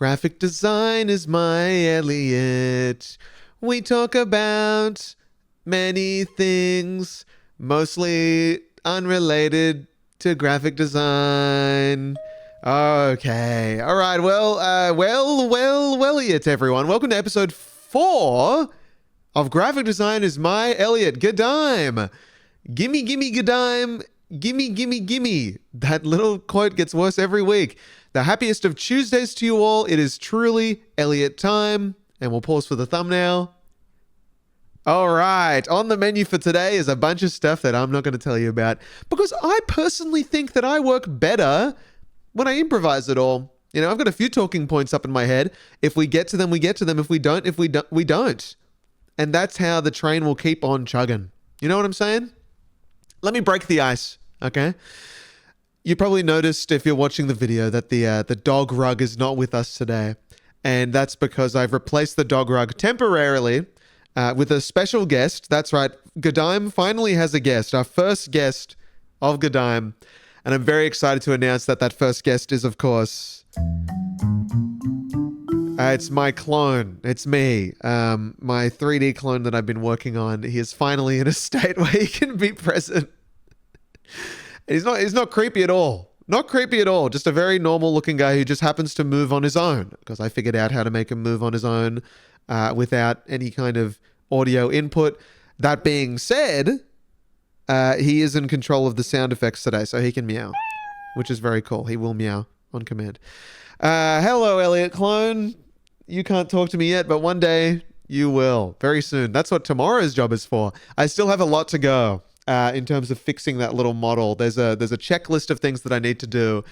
Graphic design is my Elliot. We talk about many things, mostly unrelated to graphic design. Okay. All right. Well, Elliot, everyone. Welcome to episode 4 of Graphic Design is my Elliot. GDIME. Gimme, gimme, GDIME. Gimme, gimme, gimme. That little quote gets worse every week. The happiest of Tuesdays to you all. It is truly Elliot time. And we'll pause for the thumbnail. All right. On the menu for today is a bunch of stuff that I'm not going to tell you about because I personally think that I work better when I improvise it all. You know, I've got a few talking points up in my head. If we get to them, we get to them. If we don't, we don't. And that's how the train will keep on chugging. You know what I'm saying? Let me break the ice, okay? You probably noticed if you're watching the video that the dog rug is not with us today. And that's because I've replaced the dog rug temporarily with a special guest. That's right. GDIME finally has a guest, our first guest of GDIME. And I'm very excited to announce that that first guest is, of course, it's my clone. It's me. My 3D clone that I've been working on. He is finally in a state where he can be present. He's not creepy at all. Not creepy at all. Just a very normal looking guy who just happens to move on his own. Because I figured out how to make him move on his own without any kind of audio input. That being said, he is in control of the sound effects today, so he can meow, which is very cool. He will meow on command. Hello, Elliot clone. You can't talk to me yet, but one day you will. Very soon. That's what tomorrow's job is for. I still have a lot to go in terms of fixing that little model. There's a checklist of things that I need to do.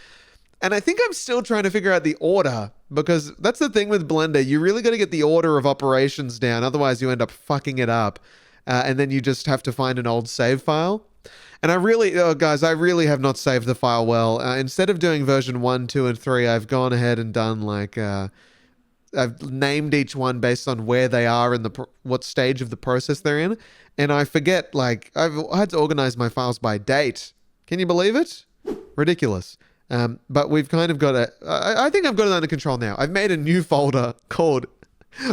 And I think I'm still trying to figure out the order, because that's the thing with Blender. You really got to get the order of operations down. Otherwise, you end up fucking it up. And then you just have to find an old save file. And I really have not saved the file well. Instead of doing version 1, 2, and 3, I've gone ahead and done I've named each one based on where they are in what stage of the process they're in. And I forget, I've had to organize my files by date. Can you believe it? Ridiculous. But we've kind of got I think I've got it under control now. I've made a new folder called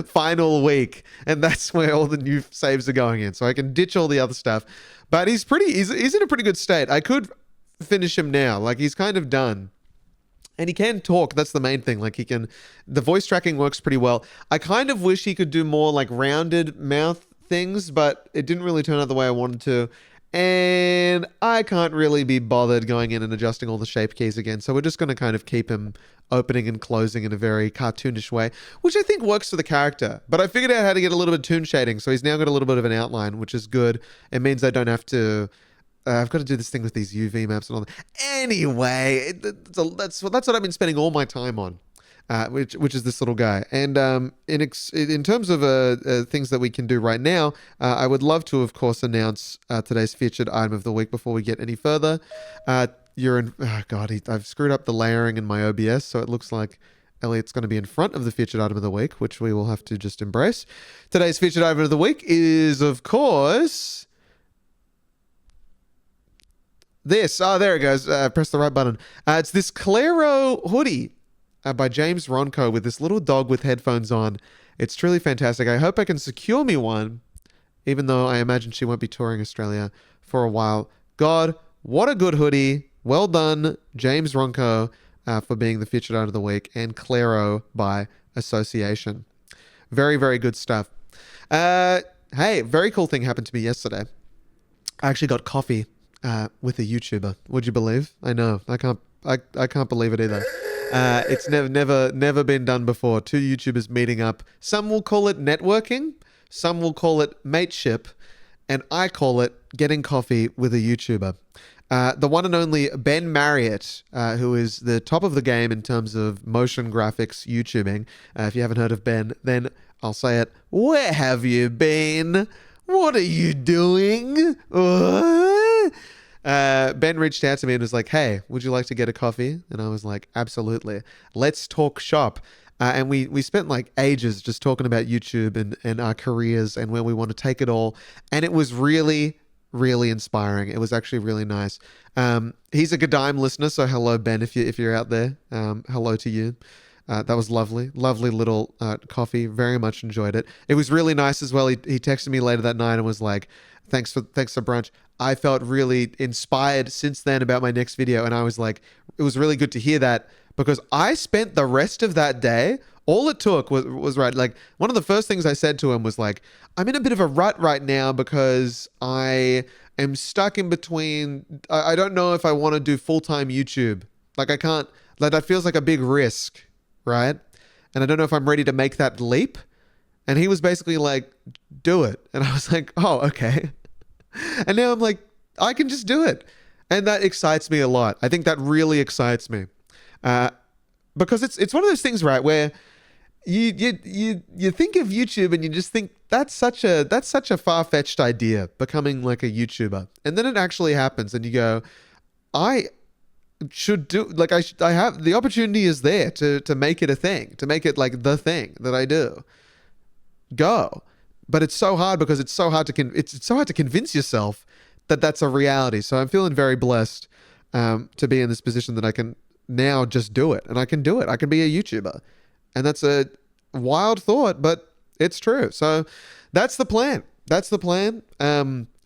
Final Week, and that's where all the new saves are going in. So I can ditch all the other stuff. But he's in a pretty good state. I could finish him now. He's kind of done. And he can talk. That's the main thing. The voice tracking works pretty well. I kind of wish he could do more rounded mouth things, but it didn't really turn out the way I wanted to. And I can't really be bothered going in and adjusting all the shape keys again. So we're just going to kind of keep him opening and closing in a very cartoonish way, which I think works for the character. But I figured out how to get a little bit of toon shading. So he's now got a little bit of an outline, which is good. It means I don't have to... I've got to do this thing with these UV maps and all that. Anyway, that's what I've been spending all my time on, which is this little guy. And in terms of things that we can do right now, I would love to, of course, announce today's featured item of the week before we get any further. I've screwed up the layering in my OBS, so it looks like Elliot's going to be in front of the featured item of the week, which we will have to just embrace. Today's featured item of the week is, of course... this. Oh, there it goes. Press the right button. It's this Claro hoodie by James Ronco with this little dog with headphones on. It's truly fantastic. I hope I can secure me one, even though I imagine she won't be touring Australia for a while. God, what a good hoodie. Well done, James Ronco, for being the featured item of the week, and Claro by association. Very, very good stuff. Hey, very cool thing happened to me yesterday. I actually got coffee with a YouTuber. Would you believe? I know. I can't believe it either. It's never been done before. Two YouTubers meeting up. Some will call it networking. Some will call it mateship. And I call it getting coffee with a YouTuber. The one and only Ben Marriott, who is the top of the game in terms of motion graphics YouTubing. If you haven't heard of Ben, then I'll say it. Where have you been? What are you doing? Ben reached out to me and was like, hey, would you like to get a coffee? And I was like, absolutely. Let's talk shop. And we spent ages just talking about YouTube and our careers and where we want to take it all. And it was really, really inspiring. It was actually really nice. He's a GDIME listener, so hello, Ben, if you're out there. Hello to you. That was lovely. Lovely little coffee. Very much enjoyed it. It was really nice as well. He texted me later that night and was like, thanks for brunch. I felt really inspired since then about my next video. And I was like, it was really good to hear that, because I spent the rest of that day, all it took was right. Like, one of the first things I said to him was like, I'm in a bit of a rut right now because I am stuck in between. I don't know if I want to do full-time YouTube. Like, I can't, like, that feels like a big risk, right? And I don't know if I'm ready to make that leap. And he was basically like, do it. And I was like, oh, okay. And now I'm like, I can just do it. And that excites me a lot. I think that really excites me. Because it's one of those things, right, where you think of YouTube and you just think that's such a far-fetched idea, becoming like a YouTuber. And then it actually happens and you go, I should do, like, I have the opportunity is there to make it a thing, to make it like the thing that I do. Go. But it's so hard because it's so hard to convince yourself that that's a reality. So I'm feeling very blessed to be in this position that I can now just do it, and I can do it. I can be a YouTuber, and that's a wild thought, but it's true. So that's the plan. That's the plan.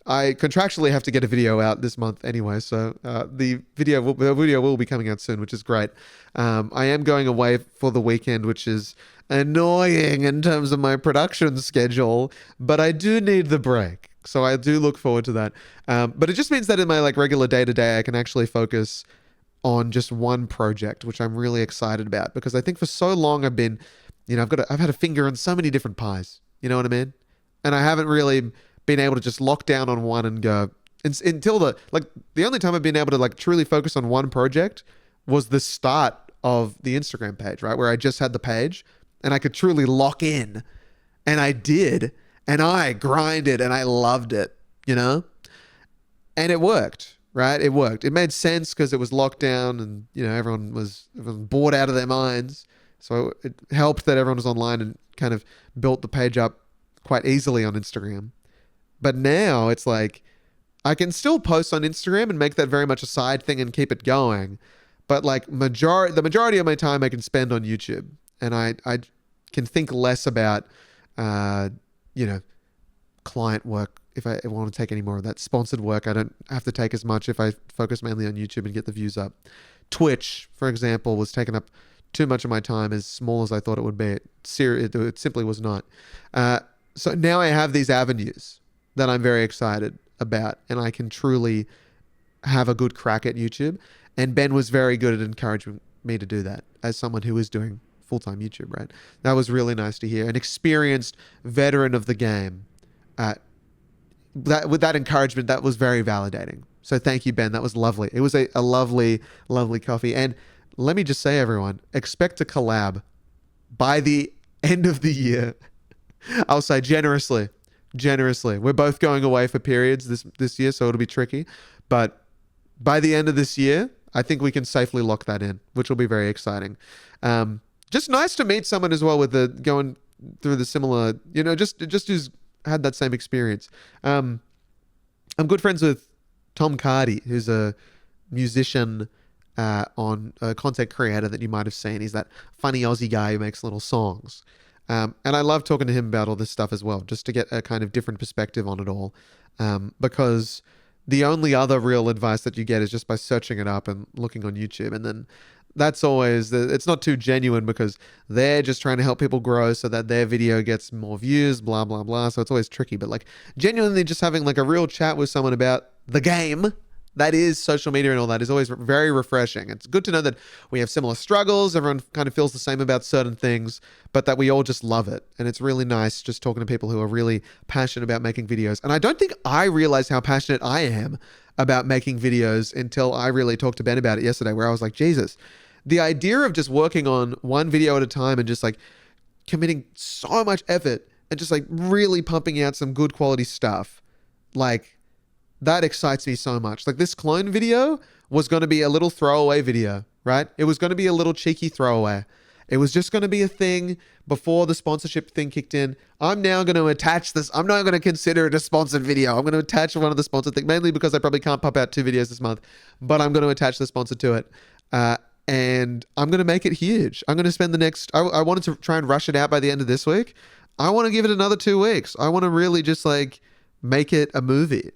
I contractually have to get a video out this month anyway, so the video will be coming out soon, which is great. I am going away for the weekend, which is annoying in terms of my production schedule, but I do need the break, so I do look forward to that. But it just means that in my like regular day-to-day, I can actually focus on just one project, which I'm really excited about, because I think for so long I've been, I've had a finger in so many different pies, you know what I mean? And I haven't really been able to just lock down on one and go until the only time I've been able to like truly focus on one project was the start of the Instagram page, right? Where I just had the page and I could truly lock in, and I did, and I grinded and I loved it, and it worked, right? It worked. It made sense because it was locked down and, everyone was bored out of their minds. So it helped that everyone was online and kind of built the page up quite easily on Instagram. But now it's like, I can still post on Instagram and make that very much a side thing and keep it going. But like the majority of my time I can spend on YouTube, and I can think less about, client work. If I want to take any more of that sponsored work, I don't have to take as much if I focus mainly on YouTube and get the views up. Twitch, for example, was taking up too much of my time, as small as I thought it would be. It simply was not. So now I have these avenues that I'm very excited about, and I can truly have a good crack at YouTube. And Ben was very good at encouraging me to do that as someone who is doing full-time YouTube, right? That was really nice to hear. An experienced veteran of the game. With that encouragement, that was very validating. So thank you, Ben. That was lovely. It was a lovely, lovely coffee. And let me just say, everyone, expect a collab by the end of the year. I'll say generously. We're both going away for periods this year, so it'll be tricky. But by the end of this year, I think we can safely lock that in, which will be very exciting. Just nice to meet someone as well with going through the similar, just who's had that same experience. I'm good friends with Tom Cardy, who's a musician, on a content creator that you might have seen. He's that funny Aussie guy who makes little songs. And I love talking to him about all this stuff as well, just to get a kind of different perspective on it all. Because the only other real advice that you get is just by searching it up and looking on YouTube. And then that's always, it's not too genuine because they're just trying to help people grow so that their video gets more views, blah, blah, blah. So it's always tricky. But like genuinely just having like a real chat with someone about the game that is social media and all that is always very refreshing. It's good to know that we have similar struggles. Everyone kind of feels the same about certain things, but that we all just love it. And it's really nice just talking to people who are really passionate about making videos. And I don't think I realized how passionate I am about making videos until I really talked to Ben about it yesterday, where I was like, Jesus, the idea of just working on one video at a time and just like committing so much effort and just like really pumping out some good quality stuff, like, that excites me so much. Like, this clone video was going to be a little throwaway video, right? It was going to be a little cheeky throwaway. It was just going to be a thing before the sponsorship thing kicked in. I'm now going to attach this. I'm not going to consider it a sponsored video. I'm going to attach one of the sponsored things, mainly because I probably can't pump out 2 videos this month, but I'm going to attach the sponsor to it. and I'm going to make it huge. I'm going to spend the next, I wanted to try and rush it out by the end of this week. I want to give it another 2 weeks. I want to really just like make it a movie.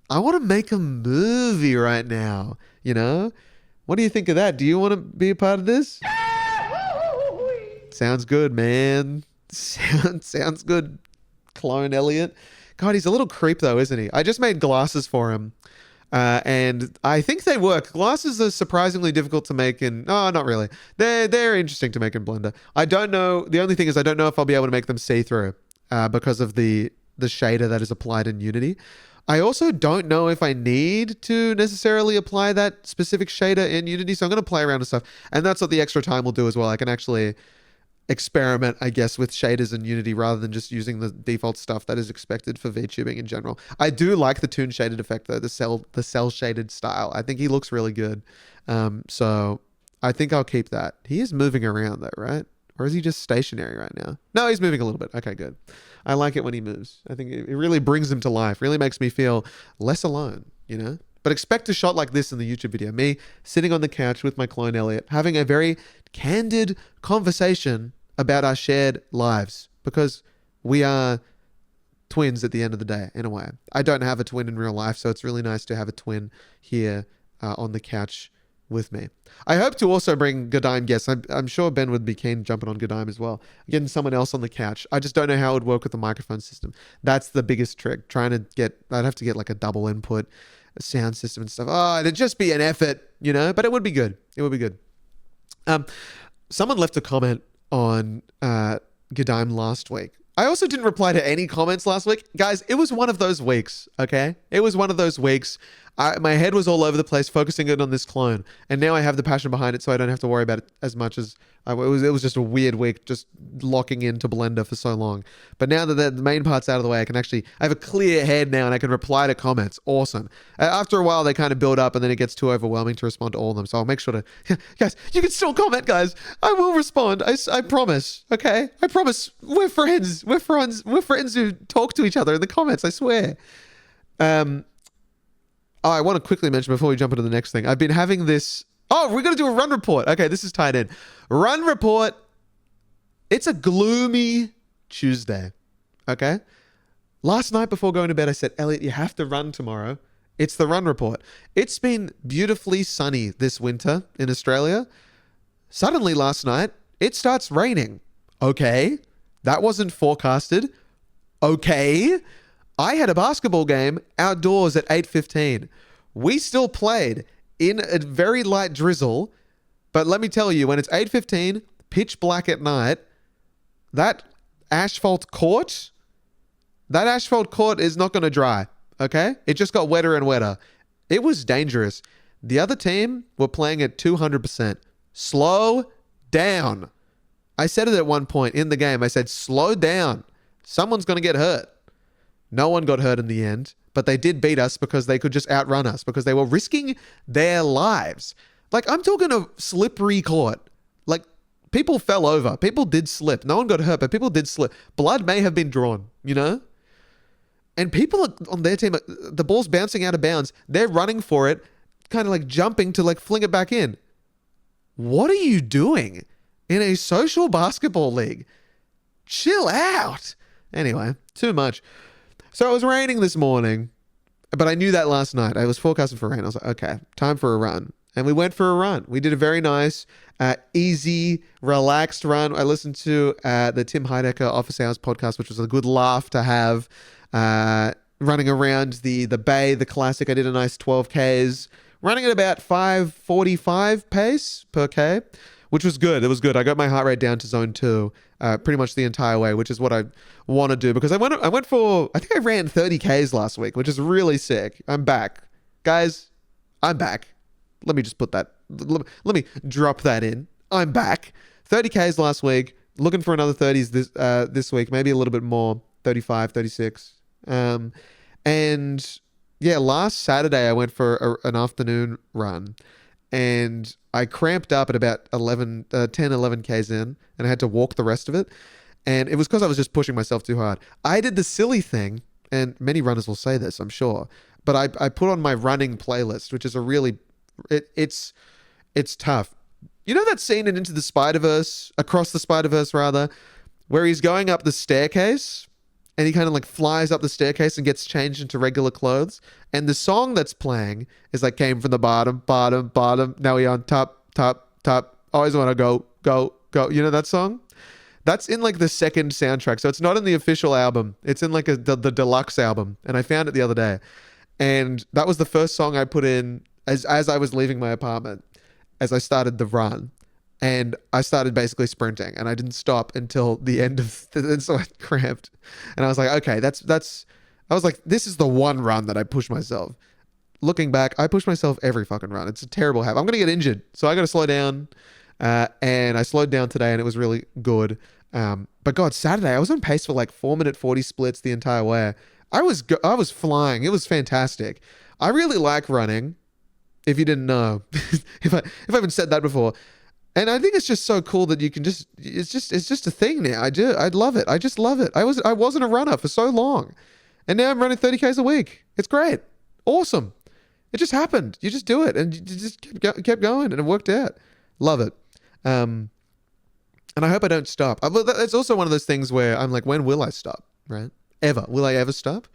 I want to make a movie right now, you know? What do you think of that? Do you want to be a part of this? Sounds good, man. Sounds good, clone Elliot. God, he's a little creep though, isn't he? I just made glasses for him. And I think they work. Glasses are surprisingly difficult to make in... Oh, not really. They're interesting to make in Blender. I don't know... The only thing is I don't know if I'll be able to make them see-through because of the shader that is applied in Unity. I also don't know if I need to necessarily apply that specific shader in Unity, so I'm going to play around with stuff. And that's what the extra time will do as well. I can actually experiment, I guess, with shaders in Unity rather than just using the default stuff that is expected for VTubing in general. I do like the toon shaded effect though, the cell shaded style. I think he looks really good. So I think I'll keep that. He is moving around though, right? Or is he just stationary right now? No, he's moving a little bit. Okay, good. I like it when he moves. I think it really brings him to life. Really makes me feel less alone, you know? But expect a shot like this in the YouTube video. Me sitting on the couch with my clone Elliot, having a very candid conversation about our shared lives. Because we are twins at the end of the day, in a way. I don't have a twin in real life, so it's really nice to have a twin here on the couch with me. I hope to also bring GDIME guests. I'm sure Ben would be keen jumping on GDIME as well. Getting someone else on the couch. I just don't know how it would work with the microphone system. That's the biggest trick. I'd have to get like a double input sound system and stuff. Oh, it'd just be an effort, you know, but it would be good. It would be good. Someone left a comment on GDIME last week. I also didn't reply to any comments last week. Guys, it was one of those weeks, okay? It was one of those weeks. My head was all over the place focusing in on this clone. And now I have the passion behind it so I don't have to worry about it as much as... It was just a weird week just locking into Blender for so long. But now that the main part's out of the way, I have a clear head now and I can reply to comments. Awesome. After a while, they kind of build up and then it gets too overwhelming to respond to all of them. So I'll make sure to... Guys, you can still comment, guys. I will respond. I promise. Okay? I promise. We're friends. We're friends who talk to each other in the comments. I swear. I want to quickly mention before we jump into the next thing. I've been having this... Oh, we're going to do a run report. Okay, this is tied in. Run report. It's a gloomy Tuesday. Okay? Last night before going to bed, I said, Elliot, you have to run tomorrow. It's the run report. It's been beautifully sunny this winter in Australia. Suddenly last night, it starts raining. Okay. That wasn't forecasted. Okay. I had a basketball game outdoors at 8:15. We still played in a very light drizzle, but let me tell you, when it's 8:15, pitch black at night, that asphalt court is not going to dry, okay? It just got wetter and wetter. It was dangerous. The other team were playing at 200%. Slow down. I said it at one point in the game. I said, slow down. Someone's going to get hurt. No one got hurt in the end, but they did beat us because they could just outrun us because they were risking their lives. Like, I'm talking a slippery court. Like, people fell over. People did slip. No one got hurt, but people did slip. Blood may have been drawn, you know? And people on their team, the ball's bouncing out of bounds. They're running for it, kind of like jumping to like fling it back in. What are you doing in a social basketball league? Chill out. Anyway, too much. So it was raining this morning, but I knew that last night. I was forecasting for rain. I was like, okay, time for a run. And we went for a run. We did a very nice, easy, relaxed run. I listened to the Tim Heidecker Office Hours podcast, which was a good laugh to have. Running around the bay, the classic. I did a nice 12 Ks, running at about 5:45 pace per K, which was good. It was good. I got my heart rate down to zone 2 pretty much the entire way, which is what I want to do because I went for, I think I ran 30 Ks last week, which is really sick. I'm back. Guys, I'm back. Let me just put that, let me drop that in. I'm back. 30 Ks last week. Looking for another 30s this week, maybe a little bit more, 35, 36. And yeah, last Saturday I went for an afternoon run and I cramped up at about 10, 11 Ks in and I had to walk the rest of it. And it was because I was just pushing myself too hard. I did the silly thing, and many runners will say this, I'm sure, but I put on my running playlist, which is a really, it's tough. You know that scene in Into the Spider-Verse, Across the Spider-Verse rather, where he's going up the staircase and he kind of like flies up the staircase and gets changed into regular clothes. And the song that's playing is like, came from the bottom, bottom, bottom. Now we on top, top, top. Always want to go, go, go. You know that song? That's in like the second soundtrack. So it's not in the official album. It's in like the deluxe album. And I found it the other day. And that was the first song I put in as I was leaving my apartment, as I started the run. And I started basically sprinting, and I didn't stop until the end of and so I cramped. And I was like, okay, I was like, this is the one run that I push myself. Looking back, I push myself every fucking run. It's a terrible habit. I'm going to get injured. So I got to slow down. And I slowed down today, and it was really good. But God, Saturday, I was on pace for like 4-minute 40 splits the entire way. I was flying. It was fantastic. I really like running. If you didn't know, if I haven't said that before. And I think it's just so cool that you can it's just a thing now. I love it. I just love it. I wasn't a runner for so long. And now I'm running 30Ks a week. It's great. Awesome. It just happened. You just do it, and you just kept going, and it worked out. Love it. And I hope I don't stop. But it's also one of those things where I'm like, when will I stop? Right? Ever. Will I ever stop?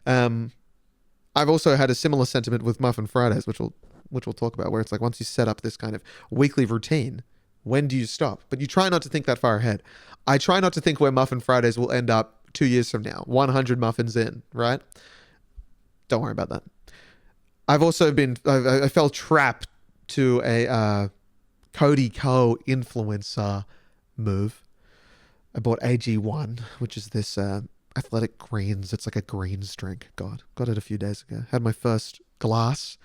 I've also had a similar sentiment with Muffin Fridays, which we'll talk about, where it's like, once you set up this kind of weekly routine, when do you stop? But you try not to think that far ahead. I try not to think where Muffin Fridays will end up 2 years from now, 100 muffins in, right? Don't worry about that. I've also I fell trapped to a Cody Co influencer move. I bought AG1, which is this athletic greens. It's like a greens drink. God, got it a few days ago. Had my first glass.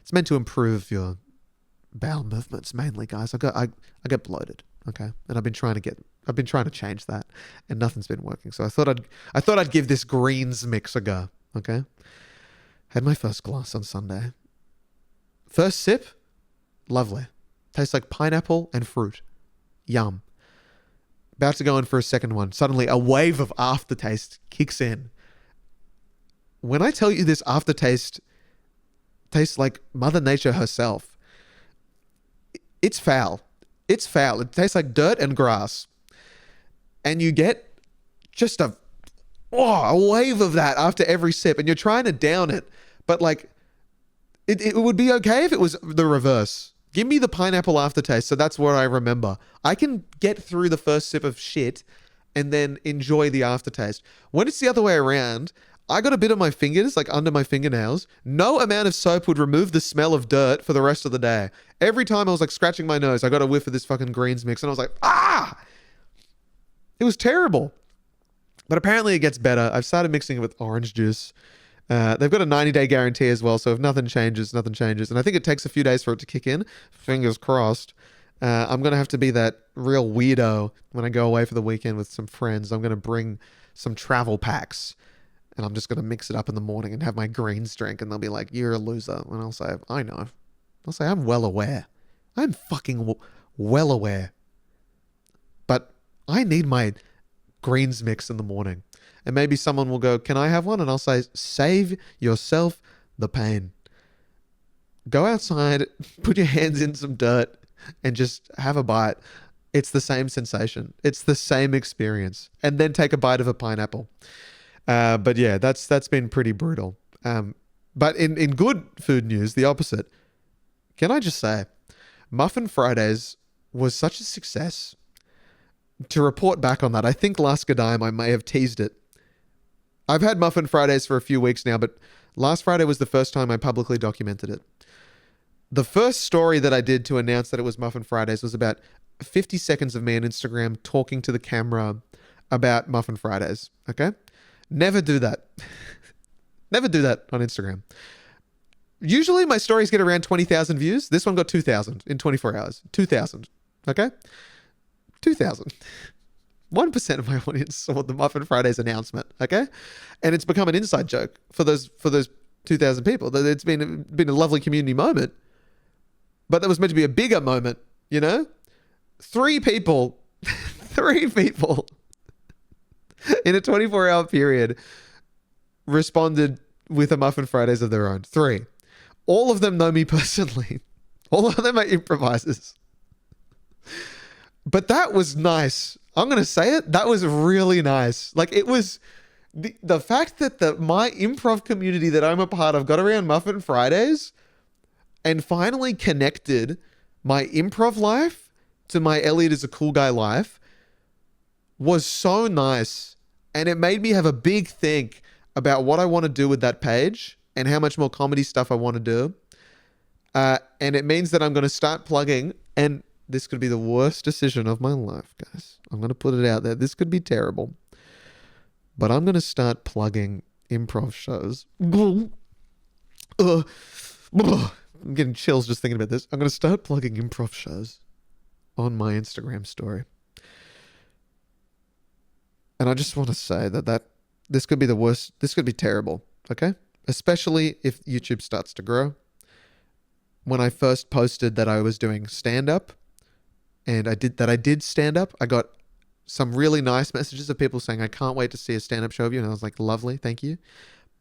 It's meant to improve your bowel movements mainly, guys. I get bloated, okay? And I've been trying to change that, and nothing's been working. So I thought I'd give this greens mix a go, okay? Had my first glass on Sunday. First sip, lovely. Tastes like pineapple and fruit. Yum. About to go in for a second one. Suddenly a wave of aftertaste kicks in. When I tell you this aftertaste tastes like Mother Nature herself, it's foul. It's foul. It tastes like dirt and grass. And you get just a wave of that after every sip, and you're trying to down it. But like, it would be okay if it was the reverse. Give me the pineapple aftertaste, so that's what I remember. I can get through the first sip of shit and then enjoy the aftertaste. When it's the other way around, I got a bit on my fingers, like under my fingernails. No amount of soap would remove the smell of dirt for the rest of the day. Every time I was like scratching my nose, I got a whiff of this fucking greens mix, and I was like, ah! It was terrible. But apparently it gets better. I've started mixing it with orange juice. They've got a 90-day guarantee as well, so if nothing changes, nothing changes. And I think it takes a few days for it to kick in. Fingers crossed. I'm going to have to be that real weirdo when I go away for the weekend with some friends. I'm going to bring some travel packs, and I'm just going to mix it up in the morning and have my greens drink, and they'll be like, you're a loser. And I'll say, I know. I'll say, I'm well aware. I'm fucking well aware. But I need my greens mix in the morning. And maybe someone will go, can I have one? And I'll say, save yourself the pain. Go outside, put your hands in some dirt, and just have a bite. It's the same sensation. It's the same experience. And then take a bite of a pineapple. But yeah, that's been pretty brutal. But in good food news, the opposite. Can I just say, Muffin Fridays was such a success. To report back on that, I think last GDIME I may have teased it. I've had Muffin Fridays for a few weeks now, but last Friday was the first time I publicly documented it. The first story that I did to announce that it was Muffin Fridays was about 50 seconds of me on Instagram talking to the camera about Muffin Fridays, okay? Never do that. Never do that on Instagram. Usually my stories get around 20,000 views. This one got 2,000 in 24 hours. 2,000, okay? 2,000. 1% of my audience saw the Muffin Fridays announcement, okay? And it's become an inside joke for those 2,000 people. It's been a lovely community moment, but that was meant to be a bigger moment, you know? 3 people in a 24-hour period responded with a Muffin Fridays of their own. 3. All of them know me personally. All of them are improvisers. But that was nice. I'm going to say it. That was really nice. Like, it was the fact that my improv community that I'm a part of got around Muffin Fridays and finally connected my improv life to my Elliot is a cool guy life was so nice. And it made me have a big think about what I want to do with that page and how much more comedy stuff I want to do. And it means that I'm going to start plugging, and this could be the worst decision of my life, guys. I'm going to put it out there. This could be terrible. But I'm going to start plugging improv shows. I'm getting chills just thinking about this. I'm going to start plugging improv shows on my Instagram story. And I just want to say that this could be the worst. This could be terrible, okay? Especially if YouTube starts to grow. When I first posted that I was doing stand-up, and I did stand-up, I got some really nice messages of people saying, I can't wait to see a stand-up show of you. And I was like, lovely, thank you.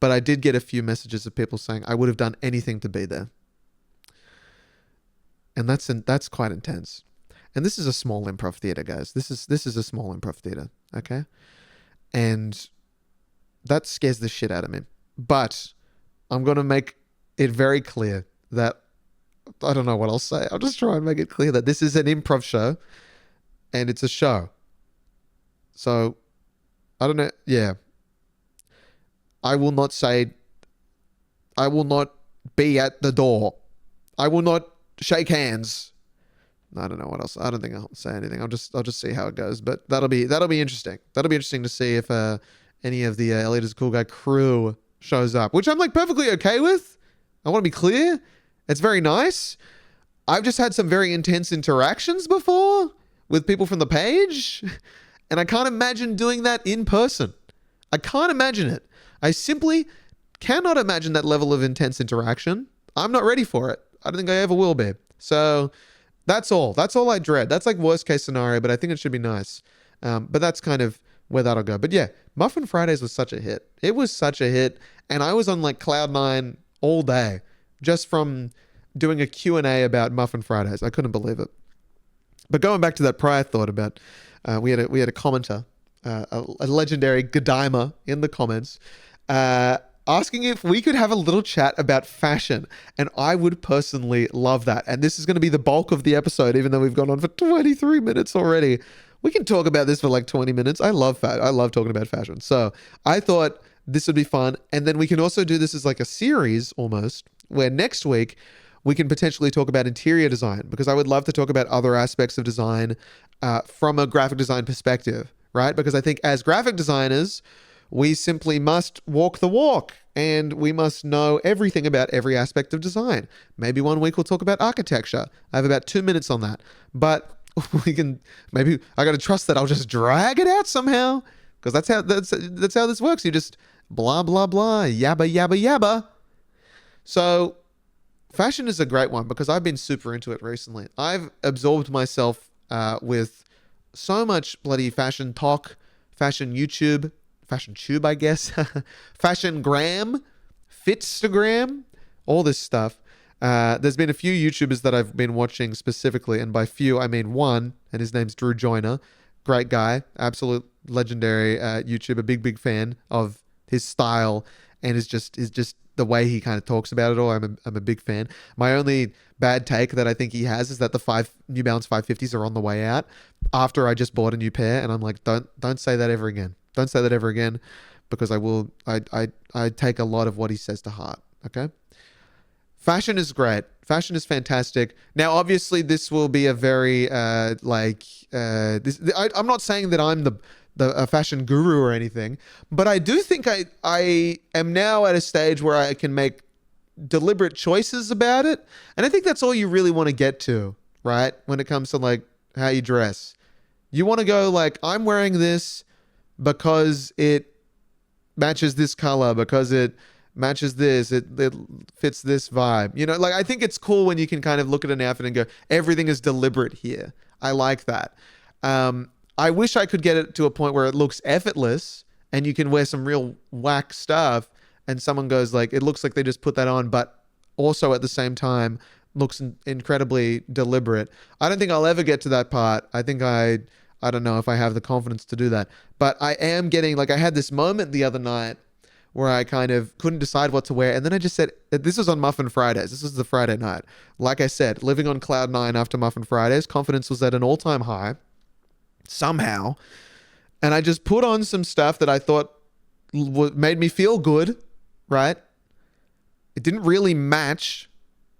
But I did get a few messages of people saying, I would have done anything to be there. And that's quite intense. And this is a small improv theater, guys. This is a small improv theater, okay? And that scares the shit out of me. But I'm going to make it very clear that I don't know what I'll say. I'll just try and make it clear that this is an improv show and it's a show. So, I don't know. Yeah. I will not be at the door. I will not shake hands. I don't know what else. I don't think I'll say anything. I'll just see how it goes. But that'll be interesting. That'll be interesting to see if any of the Elliot is a Cool Guy crew shows up, which I'm like perfectly okay with. I want to be clear. It's very nice. I've just had some very intense interactions before with people from the page, and I can't imagine doing that in person. I can't imagine it. I simply cannot imagine that level of intense interaction. I'm not ready for it. I don't think I ever will be. So that's all. That's all I dread. That's like worst case scenario, but I think it should be nice. But that's kind of where that'll go. But yeah, Muffin Fridays was such a hit. It was such a hit. And I was on like cloud nine all day just from doing a Q&A about Muffin Fridays. I couldn't believe it. But going back to that prior thought about, we had a commenter, a legendary GDIME in the comments, asking if we could have a little chat about fashion. And I would personally love that. And this is going to be the bulk of the episode, even though we've gone on for 23 minutes already. We can talk about this for like 20 minutes. I love talking about fashion. So I thought this would be fun. And then we can also do this as like a series almost, where next week we can potentially talk about interior design, because I would love to talk about other aspects of design from a graphic design perspective, right? Because I think as graphic designers, we simply must walk the walk and we must know everything about every aspect of design. Maybe one week we'll talk about architecture. I have about 2 minutes on that, but I got to trust that I'll just drag it out somehow, because that's how this works. You just blah, blah, blah, yabba, yabba, yabba. So fashion is a great one because I've been super into it recently. I've absorbed myself with so much bloody fashion talk, fashion YouTube, fashion tube, I guess, fashion gram, Fitstagram, all this stuff. There's been a few YouTubers that I've been watching specifically, and by few I mean one, and his name's Drew Joyner. Great guy, absolute legendary YouTuber, big fan of his style, and is just the way he kind of talks about it all. I'm a big fan. My only bad take that I think he has is that the New Balance 550s are on the way out after I just bought a new pair, and I'm like, don't say that ever again. Don't say that ever again, because I take a lot of what he says to heart. Okay. Fashion is great. Fashion is fantastic. Now, obviously, this will be a very I'm not saying that I'm a fashion guru or anything, but I do think I am now at a stage where I can make deliberate choices about it, and I think that's all you really want to get to, right? When it comes to like how you dress, you want to go like, I'm wearing this because it matches this color, because it matches this, it fits this vibe. You know, like I think it's cool when you can kind of look at an outfit and go, everything is deliberate here. I like that. I wish I could get it to a point where it looks effortless and you can wear some real whack stuff and someone goes like, it looks like they just put that on, but also at the same time, looks incredibly deliberate. I don't think I'll ever get to that part. I don't know if I have the confidence to do that. But I am getting, like, I had this moment the other night where I kind of couldn't decide what to wear. And then I just said, this was on Muffin Fridays. This was the Friday night. Like I said, living on cloud nine after Muffin Fridays, confidence was at an all-time high somehow. And I just put on some stuff that I thought made me feel good, right? It didn't really match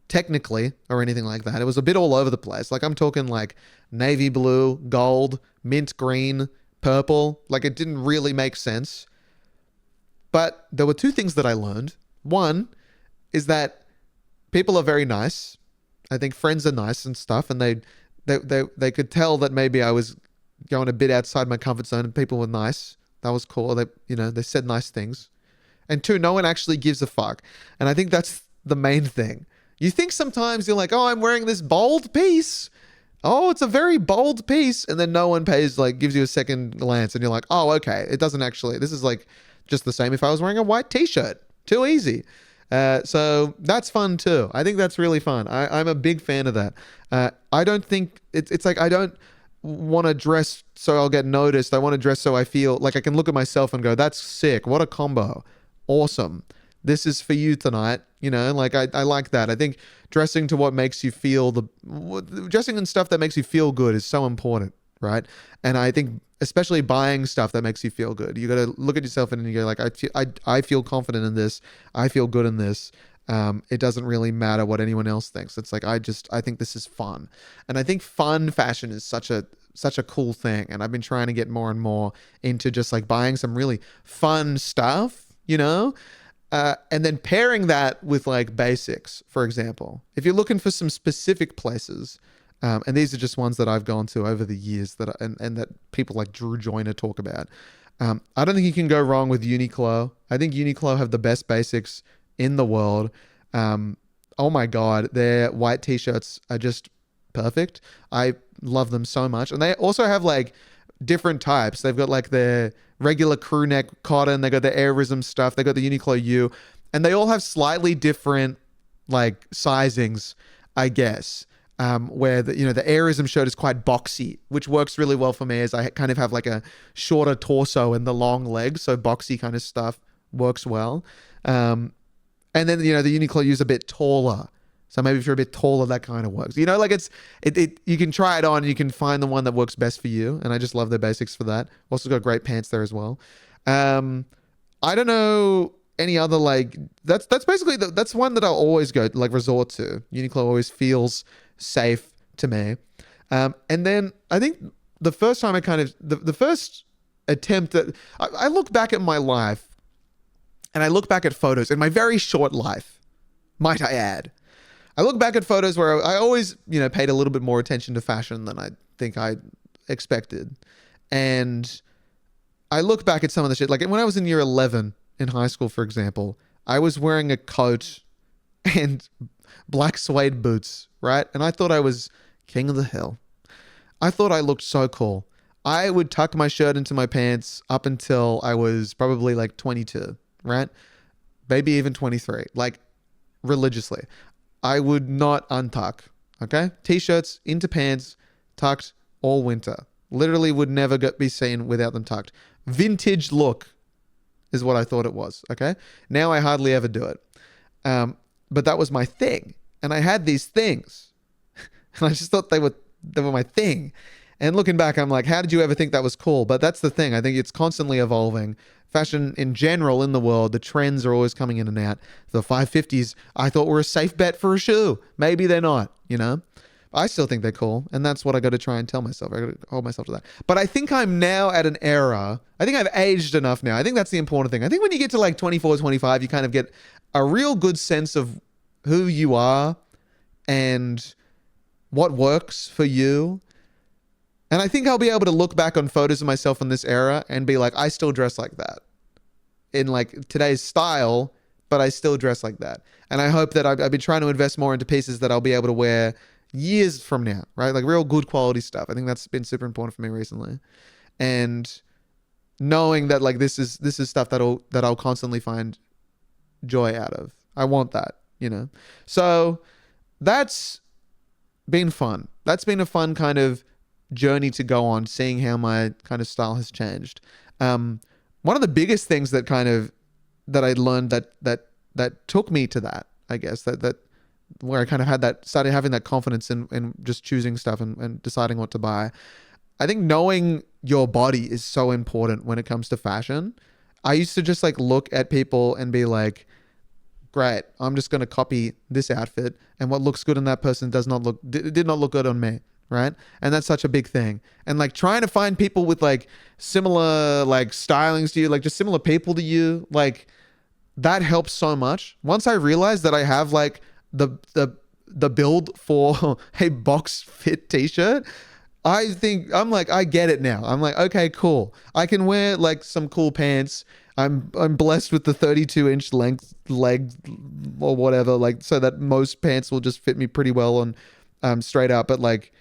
technically or anything like that. It was a bit all over the place. Like I'm talking like navy blue, gold, mint green, purple. Like it didn't really make sense. But there were two things that I learned. One is that people are very nice. I think friends are nice and stuff, and they could tell that maybe I was going a bit outside my comfort zone, and people were nice. That was cool. They said nice things. And two, no one actually gives a fuck. And I think that's the main thing. You think sometimes you're like, oh, I'm wearing this bold piece. Oh, it's a very bold piece. And then no one gives you a second glance, and you're like, oh, okay. It doesn't actually, this is like just the same if I was wearing a white t-shirt. Too easy. So that's fun too. I think that's really fun. I'm a big fan of that. I don't think it's like, I don't want to dress so I'll get noticed. I want to dress so I feel like I can look at myself and go, that's sick. What a combo. Awesome. This is for you tonight. Like I like that. I think dressing to what makes you feel dressing in stuff that makes you feel good is so important. Right. And I think especially buying stuff that makes you feel good. You got to look at yourself and you go like, I feel confident in this. I feel good in this. It doesn't really matter what anyone else thinks. It's like, I think this is fun. And I think fun fashion is such a cool thing. And I've been trying to get more and more into just like buying some really fun stuff, and then pairing that with like basics, for example. If you're looking for some specific places, and these are just ones that I've gone to over the years and that people like Drew Joyner talk about. I don't think you can go wrong with Uniqlo. I think Uniqlo have the best basics in the world. Oh my God, their white t-shirts are just perfect. I love them so much. And they also have like different types. They've got like their regular crew neck cotton. They got the Airism stuff. They got the Uniqlo U, and they all have slightly different like sizings, I guess. Where the Airism shirt is quite boxy, which works really well for me as I kind of have like a shorter torso and the long legs. So boxy kind of stuff works well. And then, the Uniqlo U is a bit taller. So maybe if you're a bit taller, that kind of works. Like you can try it on, you can find the one that works best for you. And I just love their basics for that. Also got great pants there as well. I don't know any other that's basically that's one that I'll always go resort to. Uniqlo always feels safe to me. And then I think the first time the first attempt that I look back at my life and I look back at photos in my very short life, might I add. I look back at photos where I always, paid a little bit more attention to fashion than I think I expected. And I look back at some of the shit, like when I was in year 11 in high school, for example, I was wearing a coat and black suede boots, right? And I thought I was king of the hill. I thought I looked so cool. I would tuck my shirt into my pants up until I was probably like 22, right? Maybe even 23, like religiously. I would not untuck, okay? T-shirts into pants, tucked all winter. Literally would never be seen without them tucked. Vintage look is what I thought it was, okay? Now I hardly ever do it. But that was my thing. And I had these things. And I just thought they were my thing. And looking back, I'm like, how did you ever think that was cool? But that's the thing. I think it's constantly evolving. Fashion in general in the world, the trends are always coming in and out. The 550s, I thought were a safe bet for a shoe. Maybe they're not, I still think they're cool. And that's what I got to try and tell myself. I got to hold myself to that. But I think I'm now at an era. I think I've aged enough now. I think that's the important thing. I think when you get to like 24, 25, you kind of get a real good sense of who you are and what works for you. And I think I'll be able to look back on photos of myself in this era and be like, I still dress like that in like today's style, but I still dress like that. And I hope that I've been trying to invest more into pieces that I'll be able to wear years from now, right? Like real good quality stuff. I think that's been super important for me recently. And knowing that like this is stuff that I'll constantly find joy out of. I want that, So that's been fun. That's been a fun kind of journey to go on, seeing how my kind of style has changed. One of the biggest things that kind of that I learned that took me to that, I guess, that where I kind of had that, started having that confidence in just choosing stuff and deciding what to buy. I think knowing your body is so important when it comes to fashion. I used to just like look at people and be like, great, I'm just going to copy this outfit, and what looks good on that person did not look good on me, right? And that's such a big thing. And like trying to find people with like similar like stylings to you, like just similar people to you, like that helps so much. Once I realized that I have like the build for a box fit t-shirt, I think I'm like, I get it now. I'm like, okay, cool. I can wear like some cool pants. I'm blessed with the 32-inch length leg or whatever, like so that most pants will just fit me pretty well on straight up, but like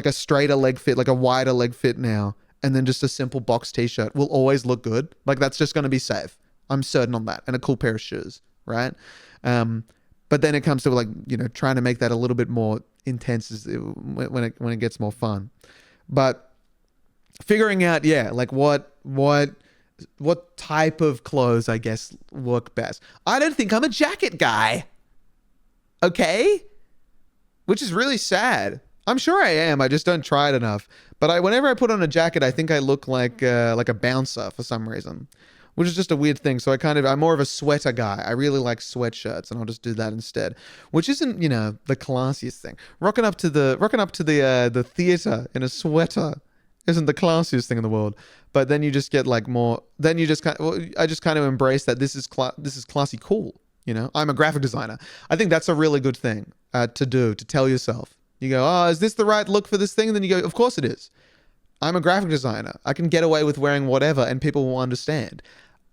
a straighter leg fit, like a wider leg fit now, and then just a simple box t-shirt will always look good. Like that's just going to be safe. I'm certain on that. And a cool pair of shoes, right? But then it comes to like, you know, trying to make that a little bit more intense when it gets more fun. But figuring out, yeah, like what type of clothes, I guess, work best. I don't think I'm a jacket guy. Okay? Which is really sad. I'm sure I am. I just don't try it enough. But whenever I put on a jacket, I think I look like a bouncer for some reason, which is just a weird thing. So I'm more of a sweater guy. I really like sweatshirts, and I'll just do that instead, which isn't, you know, the classiest thing. Rocking up to the theater in a sweater isn't the classiest thing in the world. But then you just get like more. Then you just I just kind of embrace that this is classy cool. You know, I'm a graphic designer. I think that's a really good thing to do, to tell yourself. You go, oh, is this the right look for this thing? And then you go, of course it is. I'm a graphic designer. I can get away with wearing whatever and people will understand.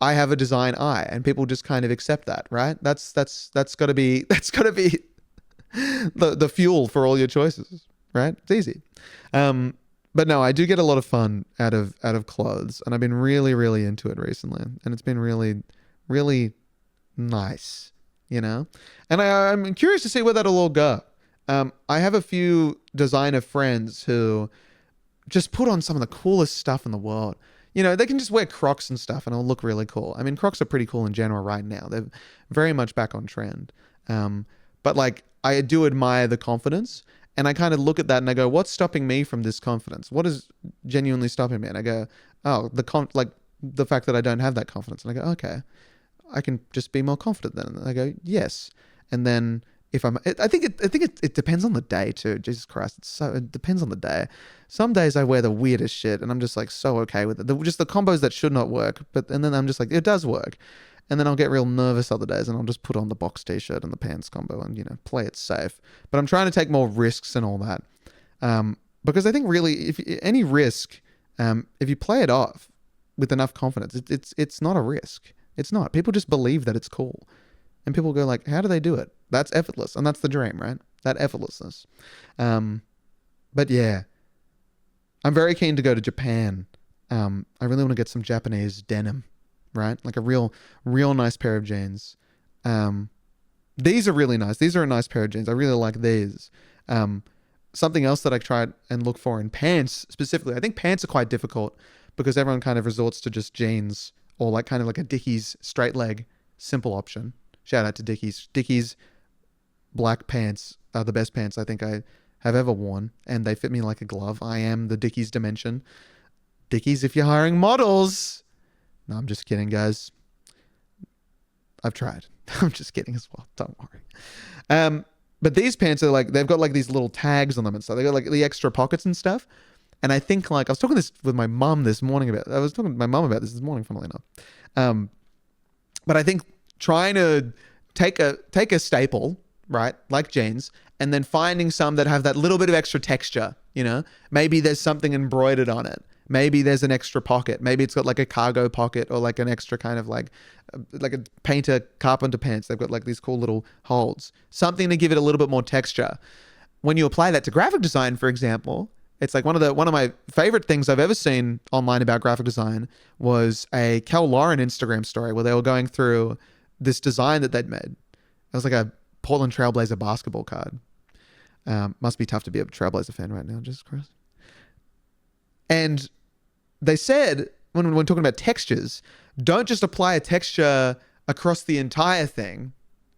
I have a design eye and people just kind of accept that, right? That's gotta be the fuel for all your choices, right? It's easy. But no, I do get a lot of fun out of clothes, and I've been really, really into it recently. And it's been really, really nice, you know? And I'm curious to see where that'll all go. I have a few designer friends who just put on some of the coolest stuff in the world. You know, they can just wear Crocs and stuff and it'll look really cool. I mean, Crocs are pretty cool in general right now. They're very much back on trend. But like, I do admire the confidence, and I kind of look at that and I go, what's stopping me from this confidence? What is genuinely stopping me? And I go, oh, the fact that I don't have that confidence. And I go, okay, I can just be more confident then. And I go, yes. And then I think it depends on the day too. Jesus Christ, it depends on the day. Some days I wear the weirdest shit, and I'm just like so okay with it. Just the combos that should not work, and then I'm just like, it does work. And then I'll get real nervous other days, and I'll just put on the box t-shirt and the pants combo, and, you know, play it safe. But I'm trying to take more risks and all that, because I think really, if any risk, if you play it off with enough confidence, it's not a risk. It's not. People just believe that it's cool. And people go like, how do they do it? That's effortless. And that's the dream, right? That effortlessness. But yeah, I'm very keen to go to Japan. I really want to get some Japanese denim, right? Like a real nice pair of jeans. These are really nice. These are a nice pair of jeans. I really like these. Something else that I tried and look for in pants specifically, I think pants are quite difficult because everyone kind of resorts to just jeans or like kind of like a Dickies straight leg, simple option. Shout out to Dickies. Dickies black pants are the best pants I think I have ever worn, and they fit me like a glove. I am the Dickies dimension. Dickies, if you're hiring models. No, I'm just kidding, guys. I've tried. I'm just kidding as well. Don't worry. But these pants are like, they've got like these little tags on them and stuff. They got like the extra pockets and stuff. And I think like, I was talking with my mum this morning about this morning, funnily enough. But I think trying to take a staple, right, like jeans, and then finding some that have that little bit of extra texture, you know, maybe there's something embroidered on it. Maybe there's an extra pocket. Maybe it's got like a cargo pocket or like an extra kind of like a painter carpenter pants. They've got like these cool little holds. Something to give it a little bit more texture. When you apply that to graphic design, for example, it's like one of my favorite things I've ever seen online about graphic design was a Cal Lauren Instagram story where they were going through this design that they'd made. It was like a Portland Trailblazer basketball card. Must be tough to be a Trailblazer fan right now, Jesus Christ. And they said, when talking about textures, don't just apply a texture across the entire thing,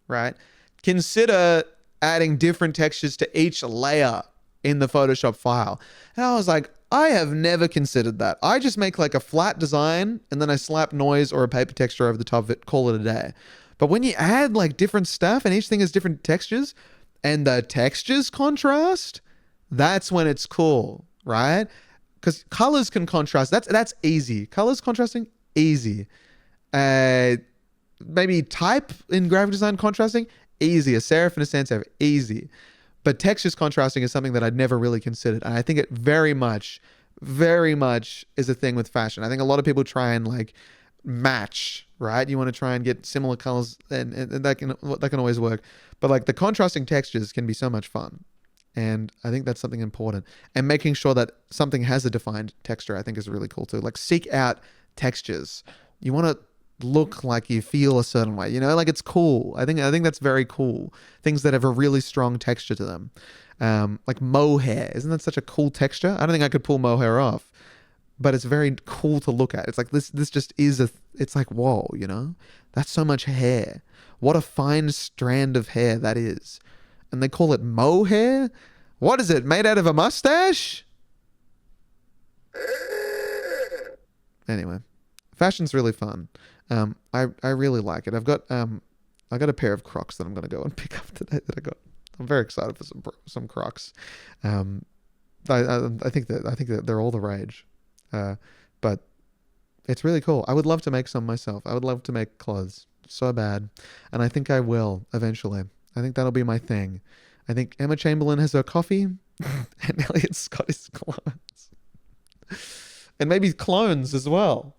right? Consider adding different textures to each layer in the Photoshop file. And I was like, I have never considered that. I just make like a flat design and then I slap noise or a paper texture over the top of it, call it a day. But when you add like different stuff and each thing has different textures and the textures contrast, that's when it's cool, right? Because colors can contrast. That's easy. Colors contrasting, easy. Maybe type in graphic design contrasting, easy. A serif and a sans serif, easy. But textures contrasting is something that I'd never really considered. And I think it very much is a thing with fashion. I think a lot of people try and like match, right? You want to try and get similar colors and that can always work. But like the contrasting textures can be so much fun. And I think that's something important. And making sure that something has a defined texture, I think is really cool too. Like seek out textures. You want to look like you feel a certain way, you know, like it's cool. I think that's very cool. Things that have a really strong texture to them. Like mohair. Isn't that such a cool texture? I don't think I could pull mohair off, but it's very cool to look at. It's like this just is it's like, whoa, you know, that's so much hair. What a fine strand of hair that is. And they call it mohair? What is it? Made out of a mustache? Anyway, fashion's really fun. I really like it. I got a pair of Crocs that I'm gonna go and pick up today that I got. I'm very excited for some Crocs. I think that they're all the rage. But it's really cool. I would love to make some myself. I would love to make clothes so bad, and I think I will eventually. I think that'll be my thing. I think Emma Chamberlain has her coffee, and Elliot's got his clones, and maybe clones as well.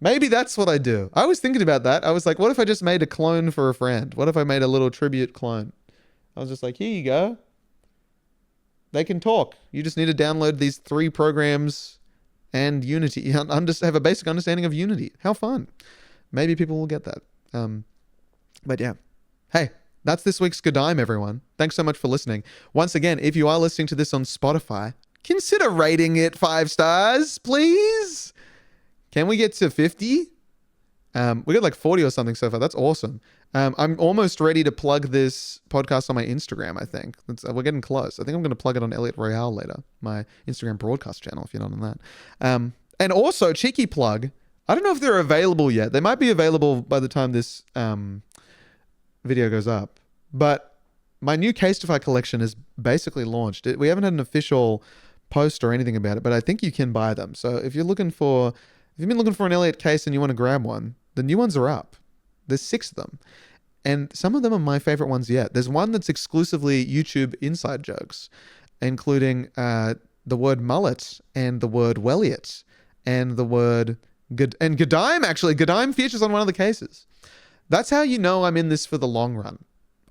Maybe that's what I do. I was thinking about that. I was like, what if I just made a clone for a friend? What if I made a little tribute clone? I was just like, here you go. They can talk. You just need to download these 3 programs and Unity. You have a basic understanding of Unity. How fun. Maybe people will get that. But yeah. Hey, that's this week's GDIME, everyone. Thanks so much for listening. Once again, if you are listening to this on Spotify, consider rating it 5 stars, please. Can we get to 50? We got like 40 or something so far. That's awesome. I'm almost ready to plug this podcast on my Instagram, I think. We're getting close. I think I'm going to plug it on Elliot Royale later, my Instagram broadcast channel, if you're not on that. And also, cheeky plug, I don't know if they're available yet. They might be available by the time this video goes up. But my new Casetify collection is basically launched. We haven't had an official post or anything about it, but I think you can buy them. So if you've been looking for an Elliot case and you want to grab one, the new ones are up. There's 6 of them. And some of them are my favorite ones yet. There's one that's exclusively YouTube inside jokes, including the word mullet and the word welliot and the word and GDIME, actually. GDIME features on one of the cases. That's how you know I'm in this for the long run.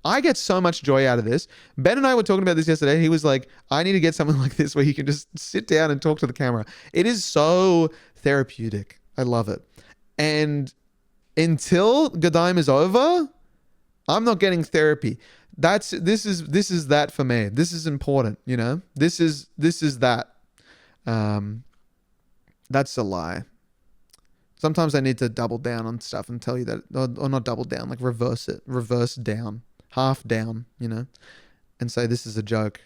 I get so much joy out of this. Ben and I were talking about this yesterday. He was like, I need to get something like this where you can just sit down and talk to the camera. It is so therapeutic. I love it. And until GDIME is over, I'm not getting therapy. This is that for me. This is important, you know? This is that. That's a lie. Sometimes I need to double down on stuff and tell you that, or not double down, like reverse down, half down, you know, and say this is a joke.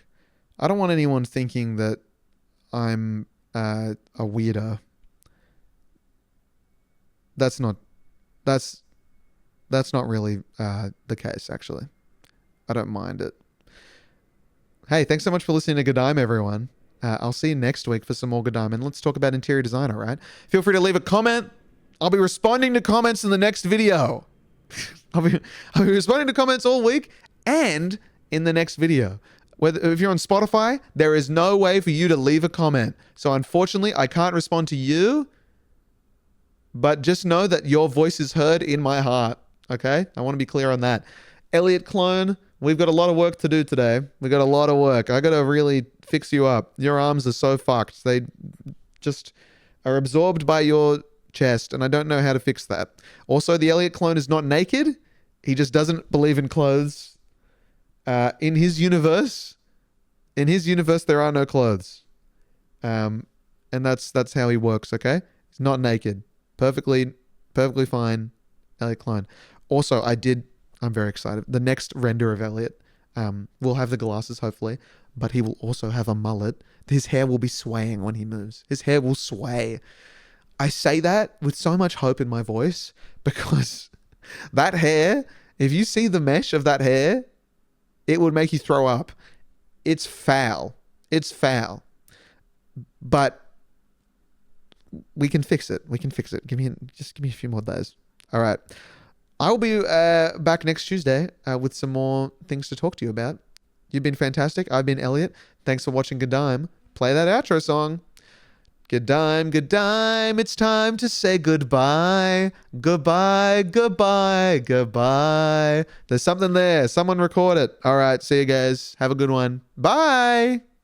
I don't want anyone thinking that I'm a weirdo. That's not really the case, actually. I don't mind it. Hey, thanks so much for listening to GDIME, everyone. I'll see you next week for some more GDIME, and let's talk about interior design, all right? Feel free to leave a comment. I'll be responding to comments in the next video. I'll be responding to comments all week and in the next video. If you're on Spotify, there is no way for you to leave a comment. So unfortunately, I can't respond to you, but just know that your voice is heard in my heart, okay? I want to be clear on that. Elliot Clone, we've got a lot of work to do today. We've got a lot of work. I got to really fix you up. Your arms are so fucked. They just are absorbed by your chest, and I don't know how to fix that. Also, the Elliot Clone is not naked. He just doesn't believe in clothes. In his universe, In his universe, there are no clothes. And that's how he works, okay? He's not naked. Perfectly fine. Elliot Klein. Also, I'm very excited. The next render of Elliot will have the glasses, hopefully, but he will also have a mullet. His hair will be swaying when he moves. His hair will sway. I say that with so much hope in my voice because that hair, if you see the mesh of that hair, it would make you throw up. It's foul. It's foul. But we can fix it. We can fix it. Just give me a few more days. All right. I will be back next Tuesday with some more things to talk to you about. You've been fantastic. I've been Elliot. Thanks for watching GDIME. Play that outro song. GDIME, GDIME, it's time to say goodbye. Goodbye, goodbye, goodbye. There's something there. Someone record it. All right, see you guys. Have a good one. Bye.